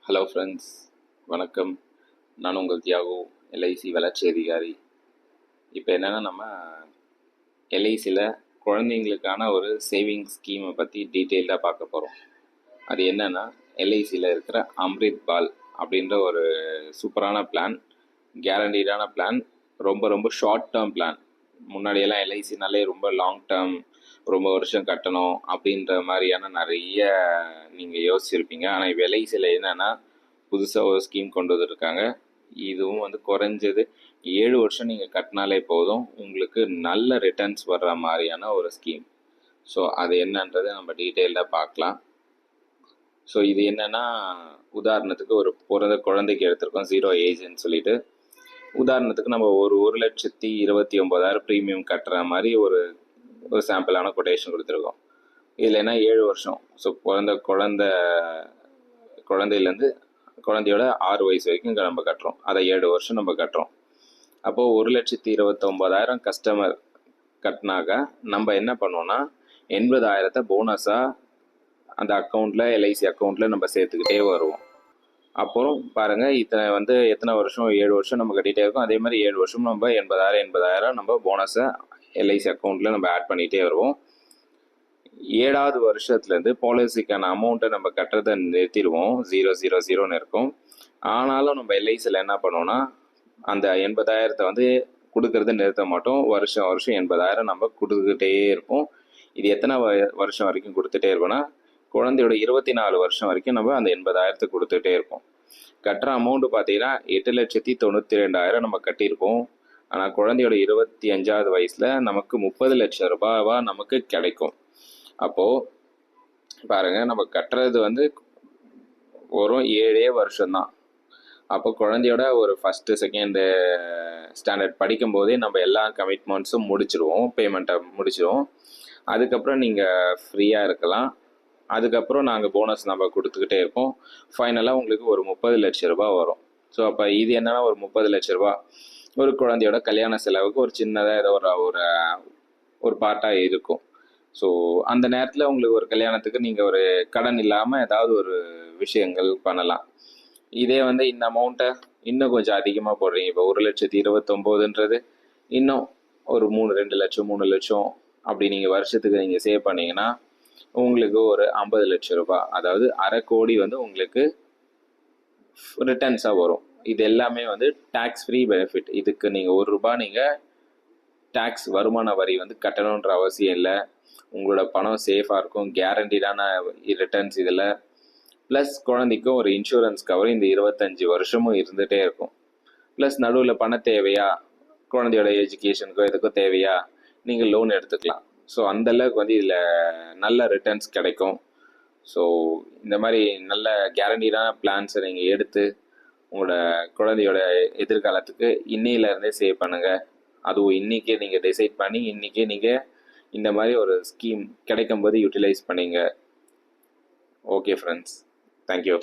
Hello friends, வணக்கம். நான் உங்கள் தியாகு, எல்ஐசி வளர்ச்சி அதிகாரி. இப்போ என்னென்னா, நம்ம எல்ஐசியில் குழந்தைங்களுக்கான ஒரு சேவிங் ஸ்கீமை பற்றி டீட்டெயில்டாக பார்க்க போகிறோம். அது என்னென்னா, எல்ஐசியில் இருக்கிற அம்ரித் பால் அப்படின்ற ஒரு சூப்பரான பிளான், கேரண்டீடான பிளான், ரொம்ப ரொம்ப ஷார்ட் டேர்ம் பிளான். முன்னாடியெல்லாம் எல்ஐசினாலே ரொம்ப லாங் டேர்ம், ரொம்ப வருஷம் கட்டணும் அப்படின்ற மாதிரியான நிறைய நீங்கள் யோசிச்சிருப்பீங்க. ஆனால் இப்போ எல்ஐசியில் என்னென்னா, புதுசாக ஒரு ஸ்கீம் கொண்டு வந்துருக்காங்க. இதுவும் வந்து குறைஞ்சது 7 வருஷம் நீங்கள் கட்டினாலே போதும், உங்களுக்கு நல்ல ரிட்டர்ன்ஸ் வர்ற மாதிரியான ஒரு ஸ்கீம். ஸோ அது என்னன்றதை நம்ம டீட்டெயில்டாக பார்க்கலாம். ஸோ இது என்னென்னா, உதாரணத்துக்கு ஒரு பிறந்த குழந்தைக்கு எடுத்திருக்கோம் 0 ஏஜ்ன்னு சொல்லிட்டு. உதாரணத்துக்கு நம்ம ஒரு 1,29,000 ப்ரீமியம் கட்டுற மாதிரி ஒரு சாம்பிளான கொட்டேஷன் கொடுத்துருக்கோம். இதில் என்ன 7 வருஷம். ஸோ குழந்தையிலேருந்து குழந்தையோட 6 வயசு வரைக்கும் நம்ம கட்டுறோம். அதை 7 வருஷம் நம்ம கட்டுறோம். அப்போது 1,29,000 கஸ்டமர் கட்டினாக்க நம்ம என்ன பண்ணோம்னா 80,000 போனஸாக அந்த அக்கௌண்ட்டில், எல்ஐசி அக்கௌண்ட்டில் நம்ம சேர்த்துக்கிட்டே வருவோம். அப்புறம் பாருங்கள், எத்தனை வருஷம், 7 வருஷம் நம்ம கட்டிகிட்டே இருக்கோம். அதே மாதிரி 7 வருஷம் நம்ம 80,000 நம்ம போனஸை எல்ஐசி அக்கௌண்ட்டில் நம்ம ஆட் பண்ணிகிட்டே வருவோம். 7வது வருஷத்துலேருந்து பாலிசிக்கான அமௌண்ட்டை நம்ம கட்டுறதை நிறுத்திடுவோம். 000 இருக்கும். ஆனாலும் நம்ம எல்ஐசியில் என்ன பண்ணுவோம்னா, அந்த 80,000 கொடுக்கறத நிறுத்த மாட்டோம். வருஷம் 80,000 நம்ம கொடுத்துக்கிட்டே இருப்போம். இது எத்தனை வருஷம் வரைக்கும் கொடுத்துட்டே இருக்கோம்னா, குழந்தையோட 24 வருஷம் வரைக்கும் நம்ம அந்த 80,000 கொடுத்துட்டே இருப்போம். கட்டுற அமௌண்ட்டு பார்த்தீங்கன்னா 8,92,000 நம்ம கட்டியிருப்போம். ஆனால் குழந்தையோட 25வது வயசில் நமக்கு 30 லட்சம் ரூபாவா நமக்கு கிடைக்கும். அப்போது பாருங்கள், நம்ம கட்டுறது வரும் 7 வருஷம்தான். அப்போ குழந்தையோட ஒரு ஃபஸ்ட்டு செகண்டு ஸ்டாண்டர்ட் படிக்கும்போதே நம்ம எல்லா கமிட்மெண்ட்ஸும் முடிச்சிடுவோம், பேமெண்ட்டை முடிச்சிடுவோம். அதுக்கப்புறம் நீங்கள் ஃப்ரீயாக இருக்கலாம். அதுக்கப்புறம் நாங்கள் போனஸ் நம்ம கொடுத்துக்கிட்டே இருப்போம். ஃபைனலாக உங்களுக்கு ஒரு 30 லட்ச ரூபா வரும். ஸோ அப்போ இது என்னென்னா, ஒரு 30 லட்ச ரூபா ஒரு குழந்தையோட கல்யாண செலவுக்கு ஒரு சின்னதாக ஏதோ ஒரு பார்ட்டாக இருக்கும். ஸோ அந்த நேரத்தில் உங்களுக்கு ஒரு கல்யாணத்துக்கு நீங்கள் ஒரு கடன் இல்லாமல் ஏதாவது ஒரு விஷயங்கள் பண்ணலாம். இதே இந்த அமௌண்ட்டை இன்னும் கொஞ்சம் அதிகமாக போடுறீங்க. இப்போ 1,29,000ன்றது இன்னும் ஒரு 2 லட்சம் 3 லட்சம் அப்படி நீங்கள் வருஷத்துக்கு நீங்கள் சேவ் பண்ணிங்கன்னா உங்களுக்கு ஒரு 50 லட்சம் ரூபாய், அதாவது 1/2 கோடி உங்களுக்கு ரிட்டர்ன்ஸாக வரும். இது எல்லாமே டேக்ஸ் ஃப்ரீ பெனிஃபிட். இதுக்கு நீங்கள் ₹1 நீங்கள் டேக்ஸ் வருமான வரி கட்டணுன்ற அவசியம் இல்லை. உங்களோட பணம் சேஃபாக இருக்கும், கேரண்டீடான ரிட்டர்ன்ஸ் இதில். ப்ளஸ் குழந்தைக்கும் ஒரு இன்சூரன்ஸ் கவர் இந்த 25 வருஷமும் இருந்துகிட்டே இருக்கும். ப்ளஸ் நடுவில் பண தேவையா, குழந்தையோட எஜுகேஷனுக்கோ எதுக்கோ தேவையா, நீங்கள் லோன் எடுத்துக்கலாம். ஸோ அந்தளவுக்கு இதில் நல்ல ரிட்டர்ன்ஸ் கிடைக்கும். ஸோ இந்த மாதிரி நல்ல கேரண்டீடான பிளான்ஸை நீங்கள் எடுத்து உங்களோட குழந்தையோட எதிர்காலத்துக்கு இன்னையிலேருந்தே சேவ் பண்ணுங்கள். அதுவும் இன்றைக்கே நீங்கள் டிசைட் பண்ணி இன்றைக்கே நீங்கள் இந்த மாதிரி ஒரு ஸ்கீம் கிடைக்கும்போது யூட்டிலைஸ் பண்ணிங்க. Okay friends, thank you.